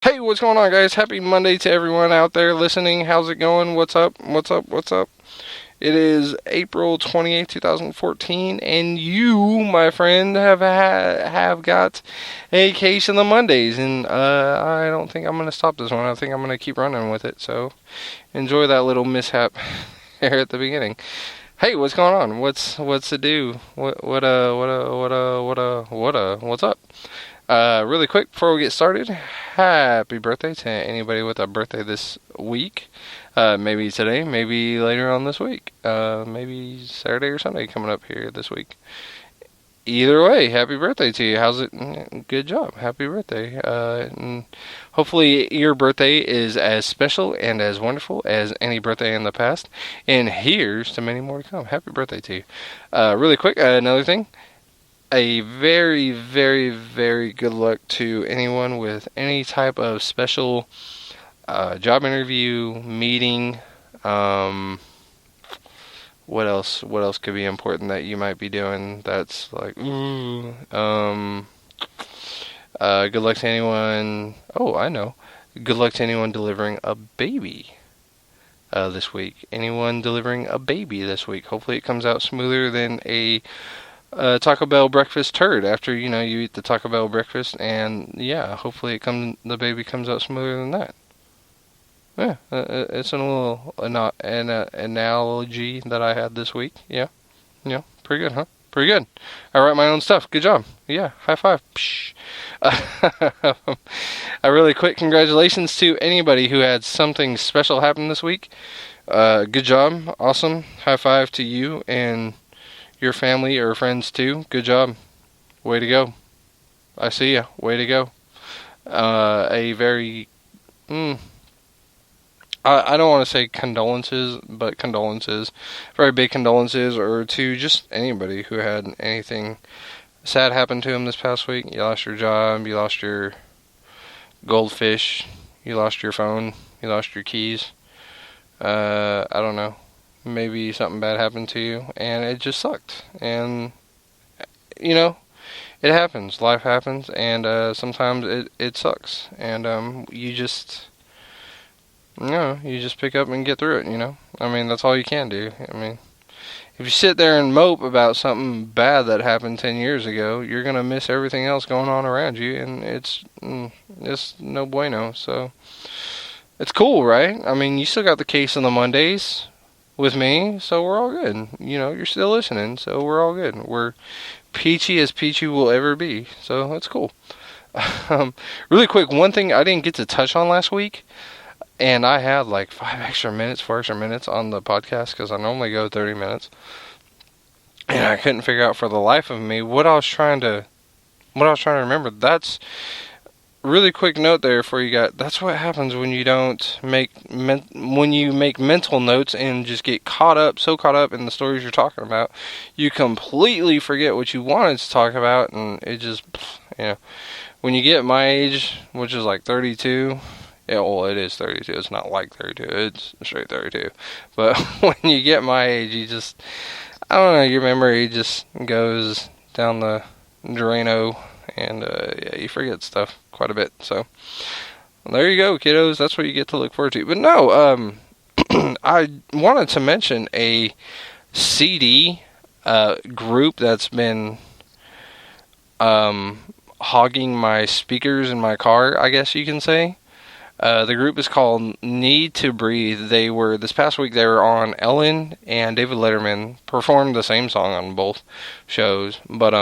Hey, what's going on, guys? Happy Monday to everyone out there listening. How's it going? What's up? What's up? What's up? It is April 28th, 2014, and you, my friend, have got a case of the Mondays, and I don't think I'm going to stop this one. I think I'm going to keep running with it, so enjoy that little mishap here at the beginning. Hey, what's going on? What's to do? What's up? Really quick before we get started, happy birthday to anybody with a birthday this week. Maybe today, maybe later on this week. Maybe Saturday or Sunday coming up here this week. Either way, happy birthday to you. How's it? Good job. Happy birthday. And hopefully your birthday is as special and as wonderful as any birthday in the past. And here's to many more to come. Happy birthday to you. Really quick, another thing. A very, very, very good luck to anyone with any type of special job interview, meeting. What else? What else could be important that you might be doing? That's like, ooh. Good luck to anyone. Oh, I know. Good luck to anyone delivering a baby this week. Anyone delivering a baby this week. Hopefully, it comes out smoother than a Taco Bell breakfast turd after you eat the Taco Bell breakfast, and yeah, hopefully the baby comes out smoother than that. Yeah, it's a little analogy that I had this week. Yeah, pretty good, huh? Pretty good. I write my own stuff. Good job. Yeah, high five. Psh. A really quick congratulations to anybody who had something special happen this week. Good job. Awesome. High five to you and your family or friends too. Good job. Way to go. I see ya. Way to go. A very I don't want to say condolences, but condolences. Very big condolences, or to just anybody who had anything sad happen to him this past week. You lost your job, you lost your goldfish, you lost your phone, you lost your keys. I don't know. Maybe something bad happened to you, and it just sucked. And, it happens. Life happens, and sometimes it sucks. And you just pick up and get through it, I mean, that's all you can do. I mean, if you sit there and mope about something bad that happened 10 years ago, you're going to miss everything else going on around you, and it's no bueno. So, it's cool, right? I mean, you still got the case on the Mondays with me, so we're all good. You're still listening, so we're all good. We're peachy as peachy will ever be, so that's cool. Really quick, one thing I didn't get to touch on last week, and I had like 4 extra minutes on the podcast because I normally go 30 minutes, and I couldn't figure out for the life of me what I was trying to remember. That's really quick note there for you guys. That's what happens when you don't make mental notes and just get so caught up in the stories you're talking about, you completely forget what you wanted to talk about, and it just, when you get my age, which is like 32. Yeah, well, it is 32. It's not like 32. It's straight 32. But when you get my age, you just, I don't know, your memory just goes down the draino, and yeah, you forget stuff quite a bit. So there you go, kiddos. That's what you get to look forward to. But no, I wanted to mention a CD group that's been hogging my speakers in my car, I guess you can say. The group is called Need to Breathe. This past week they were on Ellen, and David Letterman performed the same song on both shows, but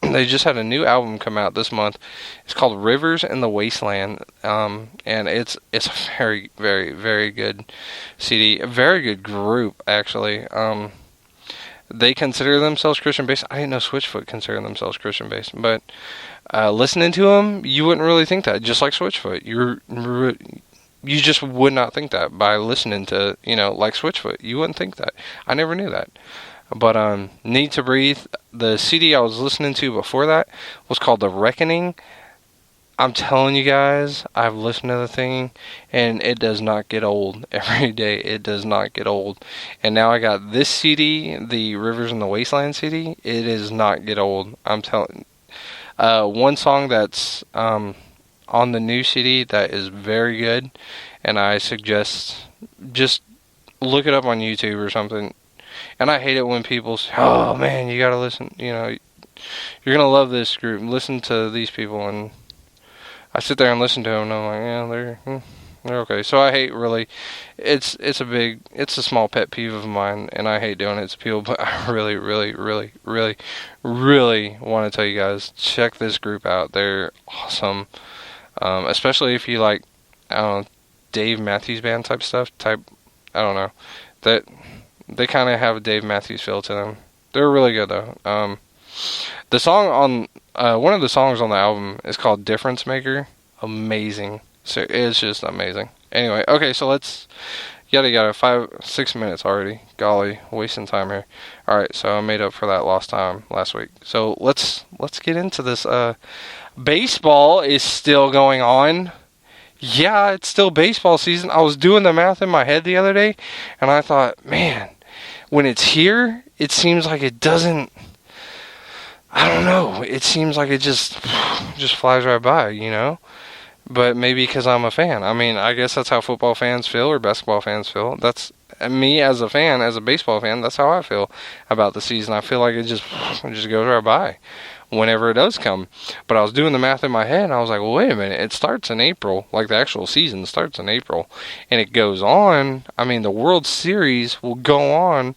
they just had a new album come out this month. It's called Rivers in the Wasteland, and it's a very, very, very good CD, a very good group, actually. They consider themselves Christian-based. I didn't know Switchfoot considered themselves Christian-based, but listening to them, you wouldn't really think that. Just like Switchfoot, you just would not think that by listening to, like Switchfoot. You wouldn't think that. I never knew that. But Need to Breathe, the CD I was listening to before that was called The Reckoning. I'm telling you guys, I've listened to the thing, and it does not get old. Every day, it does not get old. And now I got this CD, the Rivers in the Wasteland CD. It does not get old. I'm telling. One song that's on the new CD that is very good, and I suggest just look it up on YouTube or something. And I hate it when people say, "Oh man, you gotta listen. You're gonna love this group. Listen to these people." And I sit there and listen to them, and I'm like, "Yeah, they're okay." So I hate really. It's a small pet peeve of mine, and I hate doing it to people. But I really, really, really, really, really want to tell you guys, check this group out. They're awesome, especially if you like, I don't know, Dave Matthews Band type stuff. I don't know, that they kind of have a Dave Matthews feel to them. They're really good though. The song on one of the songs on the album is called "Difference Maker." Amazing. So it's just amazing. Anyway, okay, so let's yada 5-6 minutes already. Golly, wasting time here. All right, so I made up for that lost time last week. So let's get into this. Baseball is still going on. Yeah, it's still baseball season. I was doing the math in my head the other day, and I thought, man, when it's here, it seems like it doesn't. I don't know. It seems like it just flies right by. But maybe because I'm a fan. I mean, I guess that's how football fans feel or basketball fans feel. That's me as a fan, as a baseball fan. That's how I feel about the season. I feel like it just goes right by whenever it does come. But I was doing the math in my head, and I was like, well, wait a minute. It starts in April. Like, the actual season starts in April. And it goes on. I mean, the World Series will go on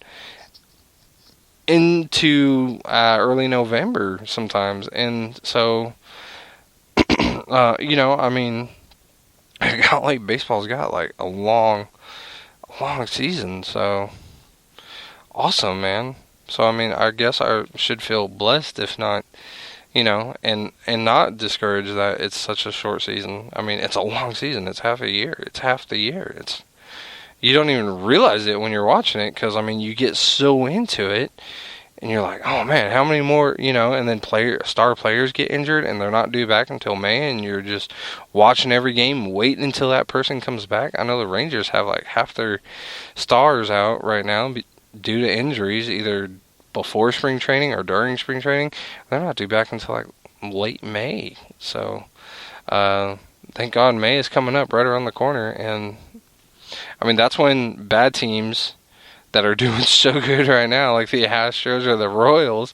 into early November sometimes. And so, I mean, baseball's got like a long season. So, awesome, man. So, I mean, I guess I should feel blessed, if not, and not discouraged that it's such a short season. I mean, it's a long season. It's half a year. It's half the year. You don't even realize it when you're watching it, because, I mean, you get so into it, and you're like, oh man, how many more, and then star players get injured, and they're not due back until May, and you're just watching every game, waiting until that person comes back. I know the Rangers have like half their stars out right now due to injuries, either before spring training or during spring training. They're not due back until like late May. So, thank God May is coming up right around the corner. And I mean, that's when bad teams that are doing so good right now, like the Astros or the Royals,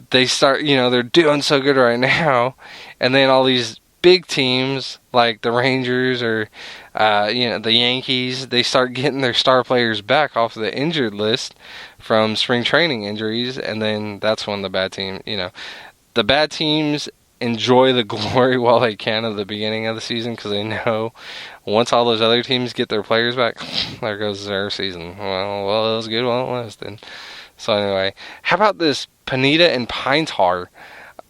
they start, they're doing so good right now. And then all these big teams like the Rangers or, the Yankees, they start getting their star players back off the injured list from spring training injuries. And then that's when the bad teams enjoy the glory while they can at the beginning of the season, because they know once all those other teams get their players back, there goes their season. Well, it was good while it lasted. So anyway, how about this Panita and Pine Tar?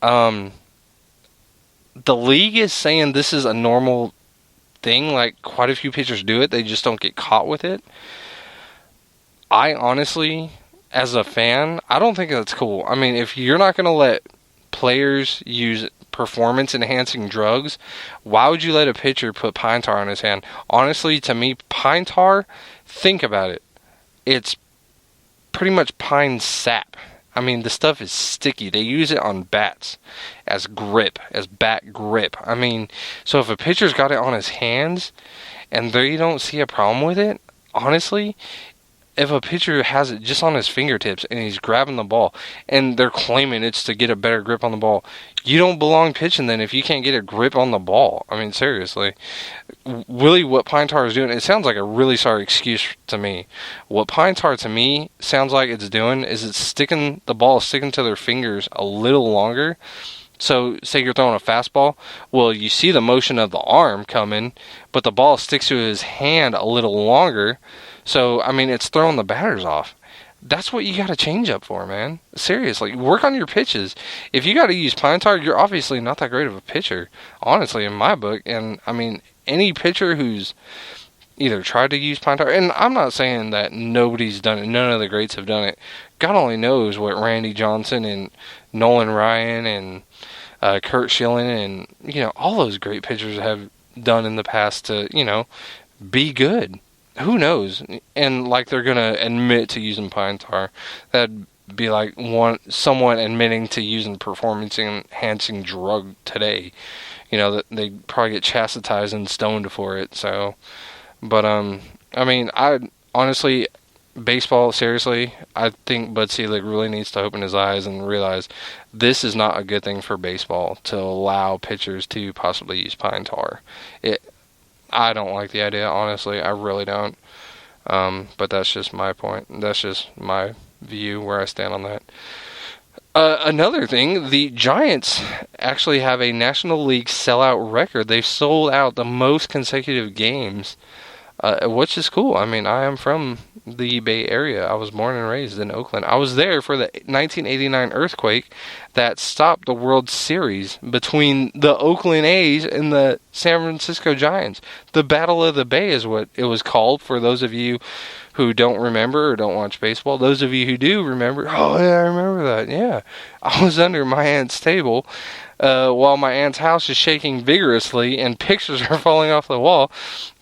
The league is saying this is a normal thing. Like, quite a few pitchers do it. They just don't get caught with it. I honestly, as a fan, I don't think that's cool. I mean, if you're not going to let players use performance-enhancing drugs, why would you let a pitcher put pine tar on his hand? Honestly, to me, pine tar, think about it. It's pretty much pine sap. I mean, the stuff is sticky. They use it on bats as bat grip. I mean, so if a pitcher's got it on his hands and they don't see a problem with it, honestly, if a pitcher has it just on his fingertips and he's grabbing the ball and they're claiming it's to get a better grip on the ball, you don't belong pitching then if you can't get a grip on the ball. I mean, seriously. Really, what pine tar is doing, it sounds like a really sorry excuse to me. What pine tar to me sounds like it's doing is the ball is sticking to their fingers a little longer. So, say you're throwing a fastball, well, you see the motion of the arm coming, but the ball sticks to his hand a little longer. So, I mean, it's throwing the batters off. That's what you got to change up for, man. Seriously, work on your pitches. If you got to use pine tar, you're obviously not that great of a pitcher, honestly, in my book. And, I mean, any pitcher who's either tried to use pine tar, and I'm not saying that nobody's done it, none of the greats have done it. God only knows what Randy Johnson and Nolan Ryan and Kurt Schilling and, all those great pitchers have done in the past to, be good. Who knows? And like they're going to admit to using pine tar. That'd be like someone admitting to using performance-enhancing drug today. they probably get chastised and stoned for it. So, but I mean, I honestly, baseball, seriously, I think Bud Selig really needs to open his eyes and realize this is not a good thing for baseball to allow pitchers to possibly use pine tar. I don't like the idea, honestly. I really don't. But that's just my point. That's just my view, where I stand on that. Another thing, the Giants actually have a National League sellout record. They've sold out the most consecutive games, which is cool. I mean, I am from the Bay Area. I was born and raised in Oakland. I was there for the 1989 earthquake that stopped the World Series between the Oakland A's and the San Francisco Giants. The Battle of the Bay is what it was called, for those of you who don't remember or don't watch baseball. Those of you who do remember, oh yeah, I remember that. Yeah, I was under my aunt's table while my aunt's house is shaking vigorously and pictures are falling off the wall.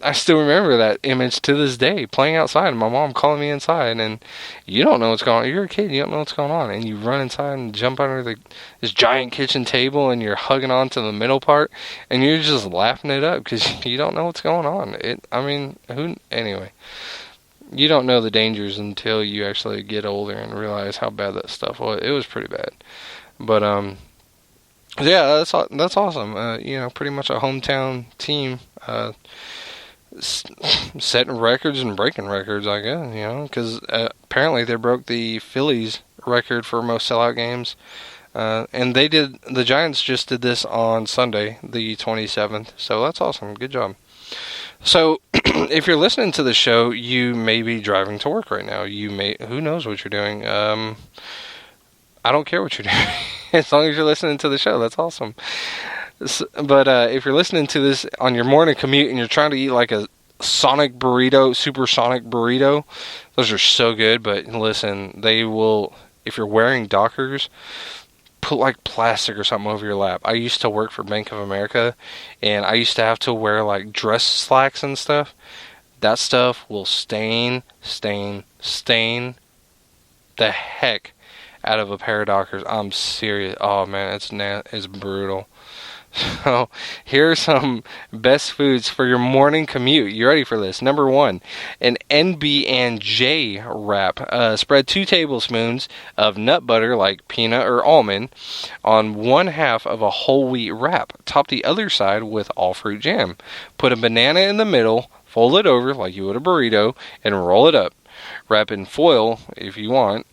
I still remember that image to this day, playing outside and my mom calling me inside, and you don't know what's going on. You're a kid, you don't know what's going on, and you run inside and jump under this giant kitchen table and you're hugging on to the middle part and you're just laughing it up because you don't know what's going on. Anyway. You don't know the dangers until you actually get older and realize how bad that stuff was. It was pretty bad. But, yeah, that's awesome. Pretty much a hometown team, setting records and breaking records, I guess, because apparently they broke the Phillies record for most sellout games. And the Giants just did this on Sunday, the 27th. So that's awesome. Good job. So, if you're listening to the show, you may be driving to work right now. Who knows what you're doing? I don't care what you're doing. As long as you're listening to the show, that's awesome. But if you're listening to this on your morning commute and you're trying to eat like a supersonic burrito, those are so good. But listen, if you're wearing Dockers, put like plastic or something over your lap. I used to work for Bank of America, and I used to have to wear like dress slacks and stuff. That stuff will stain the heck out of a pair of Dockers. I'm serious. Oh man, it's brutal. So, here are some best foods for your morning commute. You ready for this? Number 1, an NB&J wrap. Spread 2 tablespoons of nut butter, like peanut or almond, on 1/2 of a whole wheat wrap. Top the other side with all fruit jam. Put a banana in the middle, fold it over like you would a burrito, and roll it up. Wrap in foil if you want.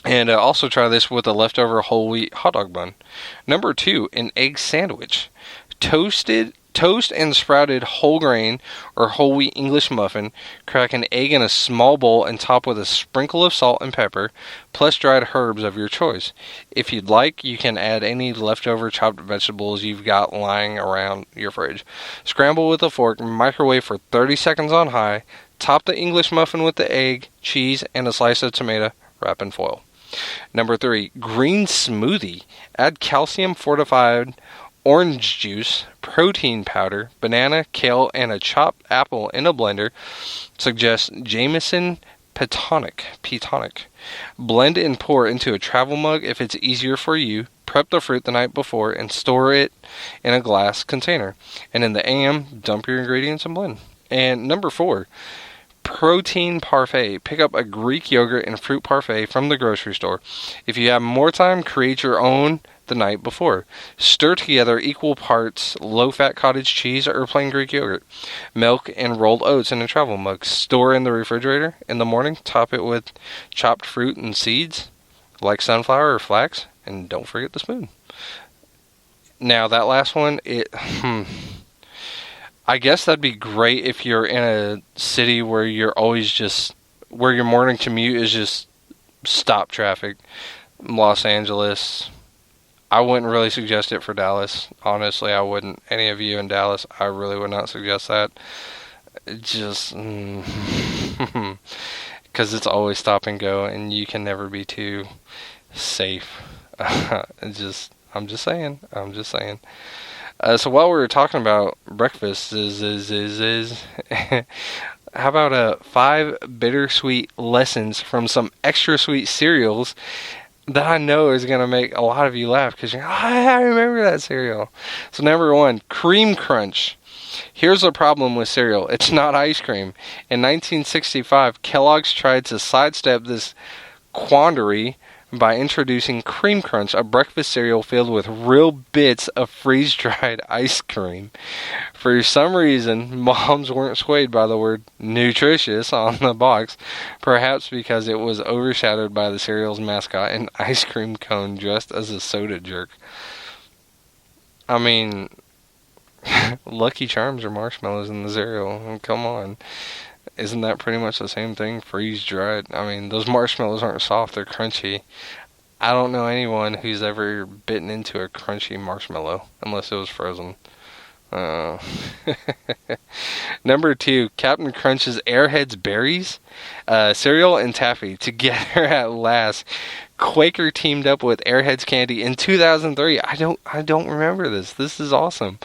And also try this with a leftover whole wheat hot dog bun. Number 2, an egg sandwich. Toast and sprouted whole grain or whole wheat English muffin. Crack an egg in a small bowl and top with a sprinkle of salt and pepper, plus dried herbs of your choice. If you'd like, you can add any leftover chopped vegetables you've got lying around your fridge. Scramble with a fork, microwave for 30 seconds on high. Top the English muffin with the egg, cheese, and a slice of tomato. Wrap in foil. Number 3, green smoothie. Add calcium fortified orange juice, protein powder, banana, kale, and a chopped apple in a blender. Suggest Jameson Pitonic. Blend and pour into a travel mug if it's easier for you. Prep the fruit the night before and store it in a glass container. And in the AM, dump your ingredients and blend. And number 4, protein parfait. Pick up a Greek yogurt and fruit parfait from the grocery store. If you have more time, create your own the night before. Stir together equal parts low-fat cottage cheese or plain Greek yogurt, milk, and rolled oats in a travel mug. Store in the refrigerator. In the morning, top it with chopped fruit and seeds, like sunflower or flax, and don't forget the spoon. Now, that last one, I guess that'd be great if you're in a city where you're always where your morning commute is just stop traffic. Los Angeles. I wouldn't really suggest it for Dallas. Honestly, I wouldn't. Any of you in Dallas, I really would not suggest that. Just, because it's always stop and go, and you can never be too safe. I'm just saying. So while we were talking about breakfast, how about 5 bittersweet lessons from some extra sweet cereals that I know is going to make a lot of you laugh because you're, I remember that cereal. So number 1, Cream Crunch. Here's the problem with cereal. It's not ice cream. In 1965, Kellogg's tried to sidestep this quandary by introducing Cream Crunch, a breakfast cereal filled with real bits of freeze-dried ice cream. For some reason, moms weren't swayed by the word nutritious on the box, perhaps because it was overshadowed by the cereal's mascot, an ice cream cone dressed as a soda jerk. I mean, Lucky Charms are marshmallows in the cereal. Come on. Isn't that pretty much the same thing? Freeze-dried. I mean, those marshmallows aren't soft, they're crunchy. I don't know anyone who's ever bitten into a crunchy marshmallow, unless it was frozen. Number 2, Captain Crunch's Airheads Berries. Cereal and taffy. Together at last. Quaker teamed up with Airheads Candy in 2003. I don't remember this. This is awesome.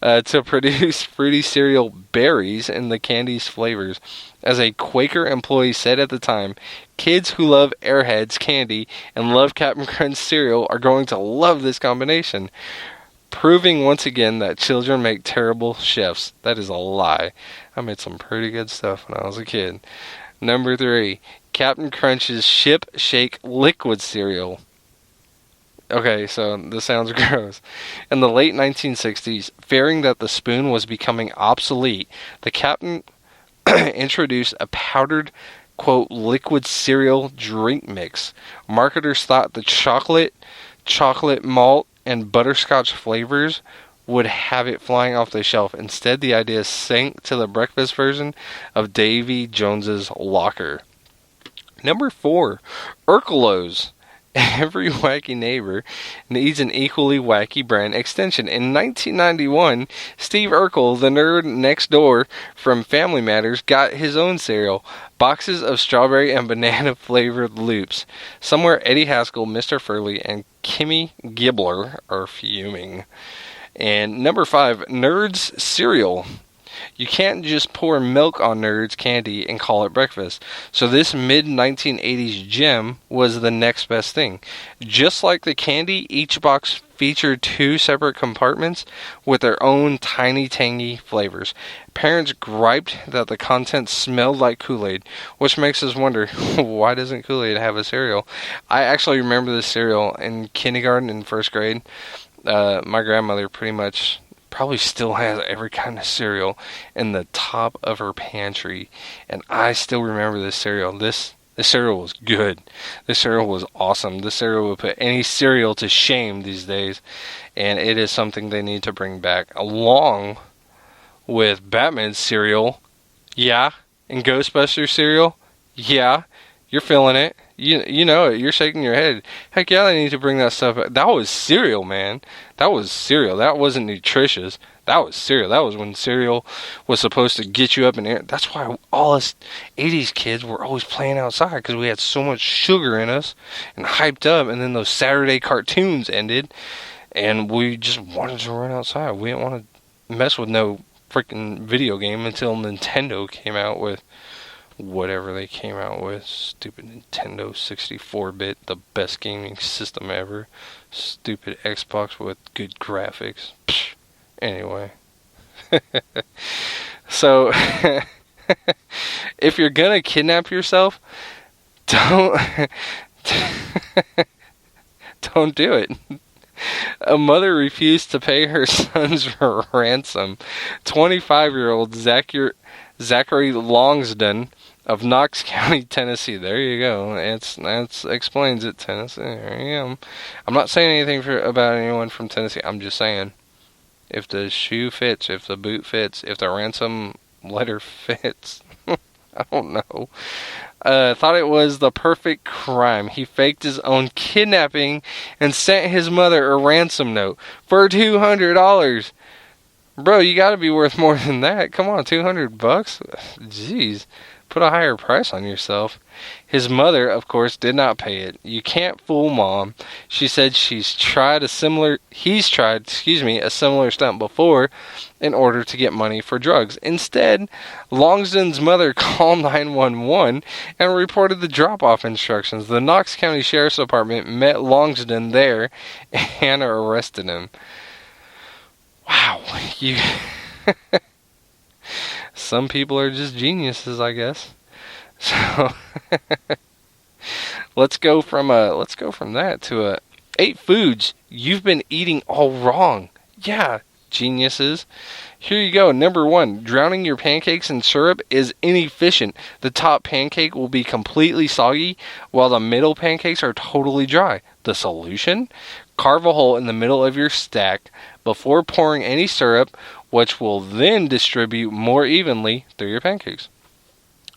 To produce fruity cereal berries in the candy's flavors. As a Quaker employee said at the time, kids who love Airheads candy and love Captain Crunch cereal are going to love this combination. Proving once again that children make terrible chefs. That is a lie. I made some pretty good stuff when I was a kid. Number 3, Captain Crunch's Ship Shake Liquid Cereal. Okay, so this sounds gross. In the late 1960s, fearing that the spoon was becoming obsolete, the Captain introduced a powdered, quote, liquid cereal drink mix. Marketers thought the chocolate malt, and butterscotch flavors would have it flying off the shelf. Instead, the idea sank to the breakfast version of Davy Jones's Locker. Number 4, Urkelos. Every wacky neighbor needs an equally wacky brand extension. In 1991, Steve Urkel, the nerd next door from Family Matters, got his own cereal. Boxes of strawberry and banana flavored loops. Somewhere Eddie Haskell, Mr. Furley, and Kimmy Gibbler are fuming. And number 5, Nerds Cereal. You can't just pour milk on Nerds candy and call it breakfast. So this mid-1980s gem was the next best thing. Just like the candy, each box featured 2 separate compartments with their own tiny tangy flavors. Parents griped that the content smelled like Kool-Aid, which makes us wonder, why doesn't Kool-Aid have a cereal? I actually remember this cereal in kindergarten and first grade. My grandmother probably still has every kind of cereal in the top of her pantry, and I still remember this cereal. This cereal was good. This cereal was awesome. This cereal would put any cereal to shame these days, and it is something they need to bring back, along with Batman's cereal, yeah, and Ghostbusters cereal, yeah, you're feeling it. You know it. You're shaking your head. Heck yeah, they need to bring that stuff back. That was cereal, man. That was cereal. That wasn't nutritious. That was cereal. That was when cereal was supposed to get you up in the air. That's why all us 80s kids were always playing outside, because we had so much sugar in us and hyped up, and then those Saturday cartoons ended, and we just wanted to run outside. We didn't want to mess with no freaking video game until Nintendo came out with whatever they came out with. Stupid Nintendo 64-bit, the best gaming system ever. Stupid Xbox with good graphics. Psh, anyway. So, if you're gonna kidnap yourself, don't do it. A mother refused to pay her son's ransom. 25-year-old Zachary Longsdon of Knox County, Tennessee. There you go. That explains it, Tennessee. There you go. I'm not saying anything about anyone from Tennessee. I'm just saying, if the shoe fits, if the boot fits, if the ransom letter fits, I don't know. Thought it was the perfect crime. He faked his own kidnapping and sent his mother a ransom note for $200. Bro, you gotta be worth more than that. Come on, $200? Jeez. Put a higher price on yourself. His mother, of course, did not pay it. You can't fool Mom. She said he's tried a similar stunt before in order to get money for drugs. Instead, Longsden's mother called 911 and reported the drop-off instructions. The Knox County Sheriff's Department met Longsden there and arrested him. Wow, some people are just geniuses, I guess. So let's go from that to 8 foods you've been eating all wrong. Yeah, geniuses. Here you go. Number 1, drowning your pancakes in syrup is inefficient. The top pancake will be completely soggy, while the middle pancakes are totally dry. The solution? Carve a hole in the middle of your stack before pouring any syrup, which will then distribute more evenly through your pancakes.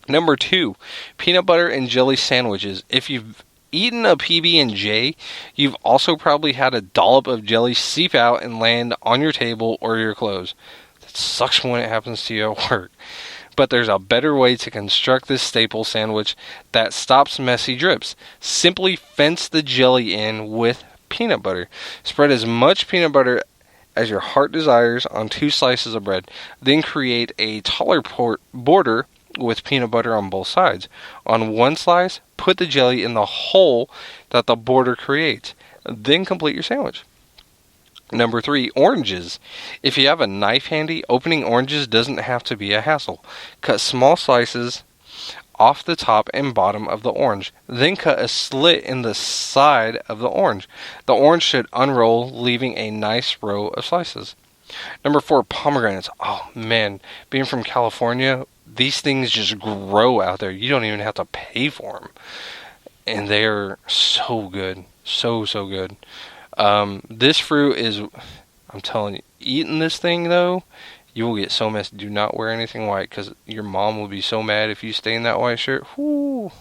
Number 2, peanut butter and jelly sandwiches. If you've eaten a PB&J, you've also probably had a dollop of jelly seep out and land on your table or your clothes. That sucks when it happens to you at work. But there's a better way to construct this staple sandwich that stops messy drips. Simply fence the jelly in with peanut butter. Spread as much peanut butter as your heart desires on 2 slices of bread. Then create a taller border with peanut butter on both sides. On one slice, put the jelly in the hole that the border creates. Then complete your sandwich. Number 3, oranges. If you have a knife handy, opening oranges doesn't have to be a hassle. Cut small slices off the top and bottom of the orange. Then cut a slit in the side of the orange. The orange should unroll, leaving a nice row of slices. Number 4, pomegranates. Oh man, being from California, these things just grow out there. You don't even have to pay for them. And they're so good. So good. This fruit is, I'm telling you, eating this thing though, you will get so messy. Do not wear anything white because your mom will be so mad if you stay in that white shirt. Whoo.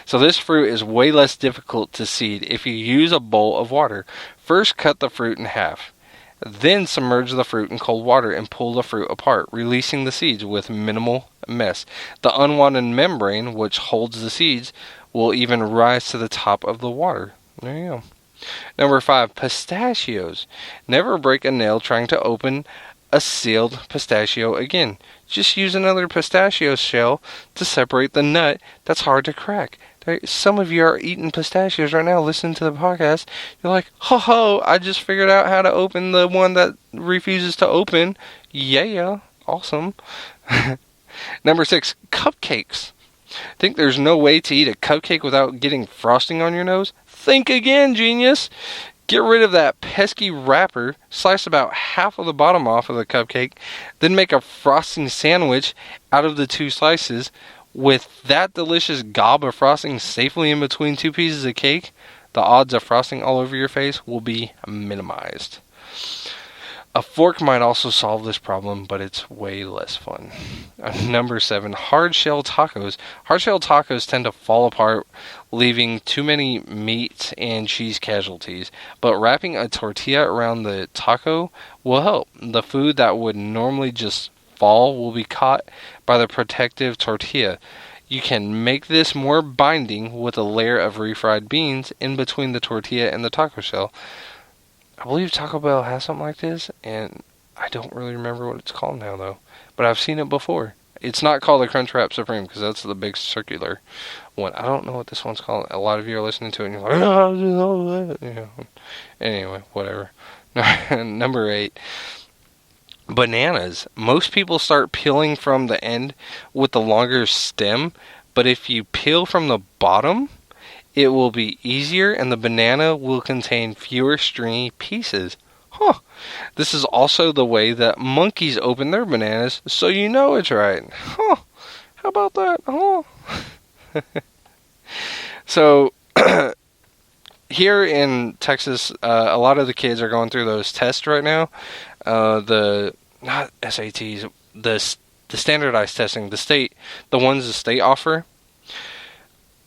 So this fruit is way less difficult to seed if you use a bowl of water. First, cut the fruit in half. Then submerge the fruit in cold water and pull the fruit apart, releasing the seeds with minimal mess. The unwanted membrane, which holds the seeds, will even rise to the top of the water. There you go. Number 5, pistachios. Never break a nail trying to open a sealed pistachio again. Just use another pistachio shell to separate the nut that's hard to crack. Some of you are eating pistachios right now, listening to the podcast. You're like, ho, I just figured out how to open the one that refuses to open. Yeah, awesome. Number 6, cupcakes. Think there's no way to eat a cupcake without getting frosting on your nose? Think again, genius. Get rid of that pesky wrapper, slice about half of the bottom off of the cupcake, then make a frosting sandwich out of the 2 slices. With that delicious gob of frosting safely in between 2 pieces of cake, the odds of frosting all over your face will be minimized. A fork might also solve this problem, but it's way less fun. Number 7, hard-shell tacos. Hard-shell tacos tend to fall apart, leaving too many meat and cheese casualties. But wrapping a tortilla around the taco will help. The food that would normally just fall will be caught by the protective tortilla. You can make this more binding with a layer of refried beans in between the tortilla and the taco shell. I believe Taco Bell has something like this, and I don't really remember what it's called now, though. But I've seen it before. It's not called the Crunchwrap Supreme, because that's the big circular one. I don't know what this one's called. A lot of you are listening to it, and you're like, oh, yeah. Anyway, whatever. Number 8. Bananas. Most people start peeling from the end with the longer stem, but if you peel from the bottom, it will be easier and the banana will contain fewer stringy pieces. This is also the way that monkeys open their bananas, so you know it's right. How about that? So, here in Texas, a lot of the kids are going through those tests right now. Not SATs, the standardized testing, the ones the state offer.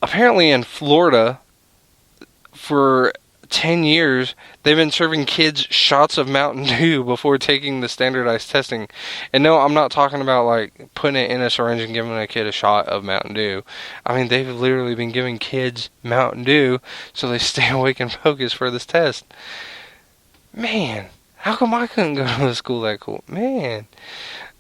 Apparently in Florida, 10 years, they've been serving kids shots of Mountain Dew before taking the standardized testing. And no, I'm not talking about like putting it in a syringe and giving a kid a shot of Mountain Dew. I mean, they've literally been giving kids Mountain Dew so they stay awake and focused for this test. Man, how come I couldn't go to a school that cool? Man.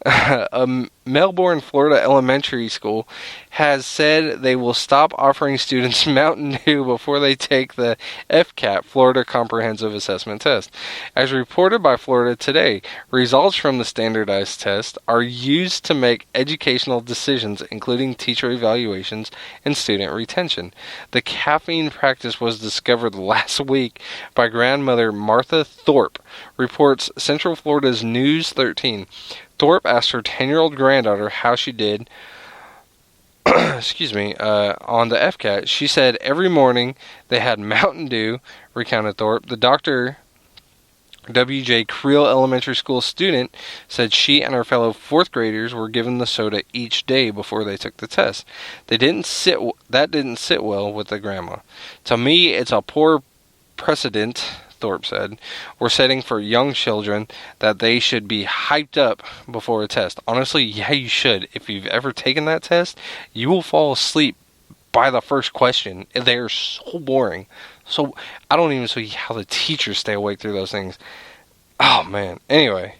A Melbourne, Florida elementary school has said they will stop offering students Mountain Dew before they take the FCAT, Florida Comprehensive Assessment Test. As reported by Florida Today, results from the standardized test are used to make educational decisions, including teacher evaluations and student retention. The caffeine practice was discovered last week by grandmother Martha Thorpe, reports Central Florida's News 13. Thorpe asked her 10-year-old granddaughter how she did on the FCAT. She said every morning they had Mountain Dew, recounted Thorpe. The Dr. W.J. Creel Elementary School student said she and her fellow fourth graders were given the soda each day before they took the test. That didn't sit well with the grandma. To me, it's a poor precedent, Thorpe said. We're setting for young children that they should be hyped up before a test. Honestly, yeah, you should. If you've ever taken that test, you will fall asleep by the first question. They're so boring. So I don't even see how the teachers stay awake through those things. Oh, man. Anyway,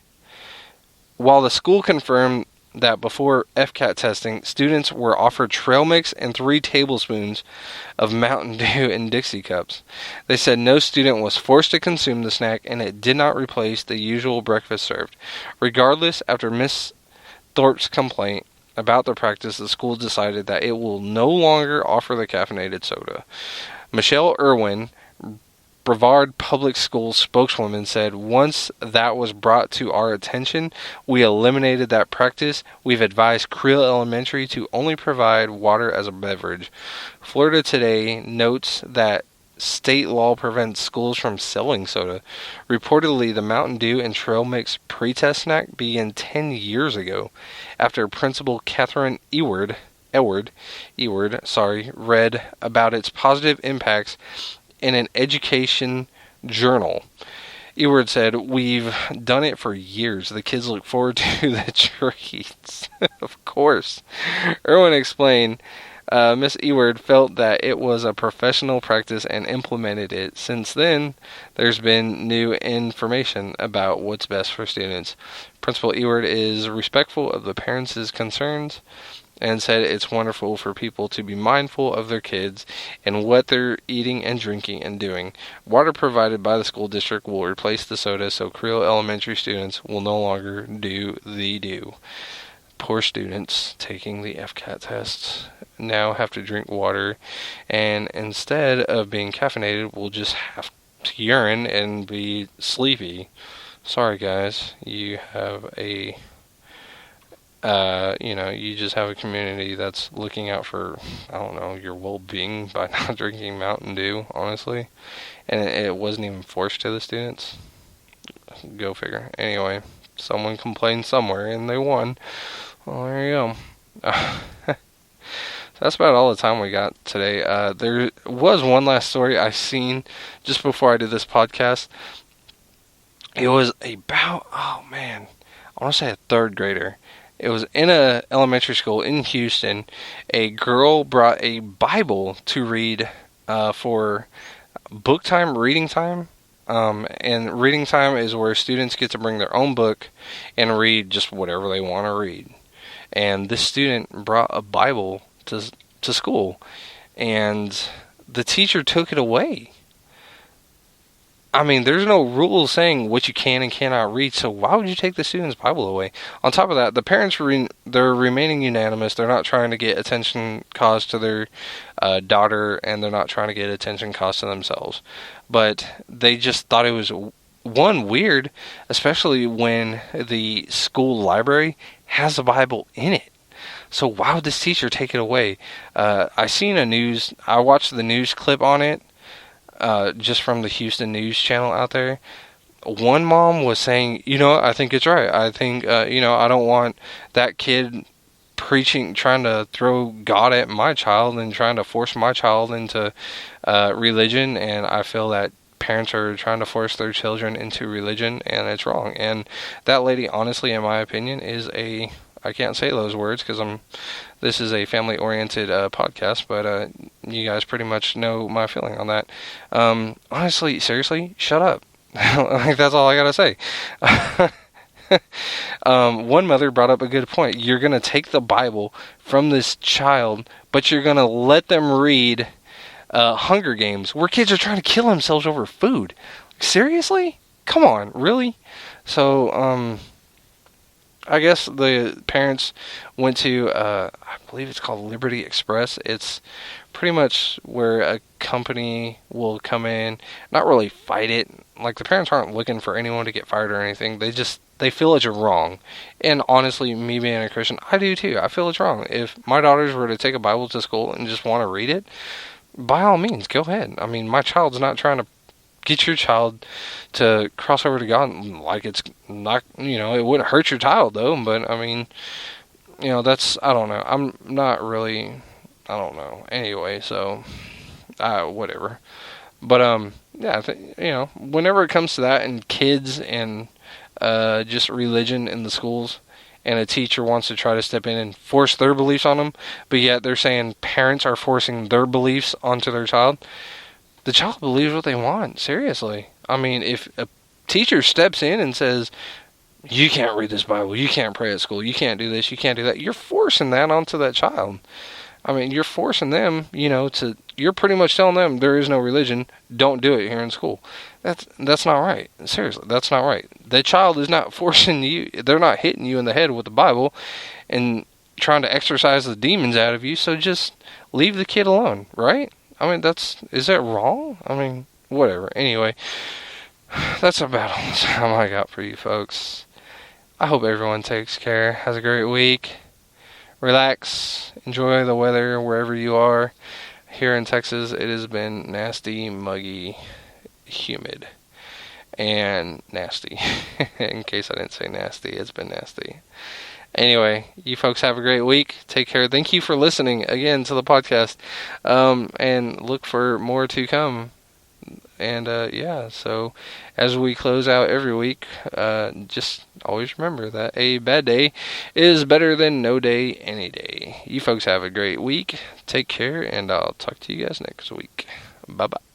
while the school confirmed that before FCAT testing, students were offered trail mix and 3 tablespoons of Mountain Dew in Dixie cups. They said no student was forced to consume the snack and it did not replace the usual breakfast served. Regardless, after Miss Thorpe's complaint about the practice, the school decided that it will no longer offer the caffeinated soda. Michelle Irwin, Brevard Public Schools spokeswoman, said, once that was brought to our attention, we eliminated that practice. We've advised Creel Elementary to only provide water as a beverage. Florida Today notes that state law prevents schools from selling soda. Reportedly, the Mountain Dew and Trail Mix pre-test snack began 10 years ago after Principal Catherine Eward read about its positive impacts in an education journal. Eward said, we've done it for years. The kids look forward to the treats. Of course. Irwin explained, Miss Eward felt that it was a professional practice and implemented it. Since then, there's been new information about what's best for students. Principal Eward is respectful of the parents' concerns and said it's wonderful for people to be mindful of their kids and what they're eating and drinking and doing. Water provided by the school district will replace the soda, so Creel Elementary students will no longer do the do. Poor students taking the FCAT tests now have to drink water, and instead of being caffeinated, will just have to urine and be sleepy. Sorry guys, you have you just have a community that's looking out for, your well-being by not drinking Mountain Dew, honestly. And it wasn't even forced to the students. Go figure. Anyway, someone complained somewhere and they won. Well, there you go. That's about all the time we got today. There was one last story I seen just before I did this podcast. It was about, I want to say a third grader. It was in a elementary school in Houston. A girl brought a Bible to read for book time, reading time. And reading time is where students get to bring their own book and read just whatever they want to read. And this student brought a Bible to school, and the teacher took it away. I mean, there's no rules saying what you can and cannot read, so why would you take the student's Bible away? On top of that, the parents, they're remaining unanimous. They're not trying to get attention caused to their daughter, and they're not trying to get attention caused to themselves. But they just thought it was, one, weird, especially when the school library has a Bible in it. So why would this teacher take it away? I watched the news clip on it, just from the Houston News channel out there. One mom was saying, I think it's right. I think, I don't want that kid preaching, trying to throw God at my child and trying to force my child into religion. And I feel that parents are trying to force their children into religion, and it's wrong. And that lady, honestly, in my opinion, is I can't say those words because this is a family-oriented podcast, but you guys pretty much know my feeling on that. Honestly, seriously, shut up. Like, that's all I gotta say. One mother brought up a good point. You're gonna take the Bible from this child, but you're gonna let them read Hunger Games, where kids are trying to kill themselves over food. Seriously? Come on, really? So, I guess the parents went to, I believe it's called Liberty Express. It's pretty much where a company will come in, not really fight it. Like, the parents aren't looking for anyone to get fired or anything. They feel it's wrong. And honestly, me being a Christian, I do too. I feel it's wrong. If my daughters were to take a Bible to school and just want to read it, by all means, go ahead. I mean, my child's not trying to get your child to cross over to God. Like, it's not, it wouldn't hurt your child though, but I mean, I don't know. I'm not really, I don't know. Anyway, so, whatever. But, yeah, whenever it comes to that and kids and, just religion in the schools, and a teacher wants to try to step in and force their beliefs on them, but yet they're saying parents are forcing their beliefs onto their child, the child believes what they want. Seriously. I mean, if a teacher steps in and says, you can't read this Bible, you can't pray at school, you can't do this, you can't do that, you're forcing that onto that child. I mean, you're forcing them, you're pretty much telling them there is no religion, don't do it here in school. That's not right. Seriously, that's not right. The child is not forcing you, they're not hitting you in the head with the Bible and trying to exorcise the demons out of you, so just leave the kid alone, right? I mean, is that wrong? I mean, whatever. Anyway, that's about all the time I got for you folks. I hope everyone takes care, has a great week. Relax, enjoy the weather wherever you are. Here in Texas, it has been nasty, muggy, humid, and nasty. In case I didn't say nasty, it's been nasty. Anyway, you folks have a great week. Take care. Thank you for listening again to the podcast. And look for more to come. And yeah, so as we close out every week, just always remember that a bad day is better than no day any day. You folks have a great week. Take care, and I'll talk to you guys next week. Bye-bye.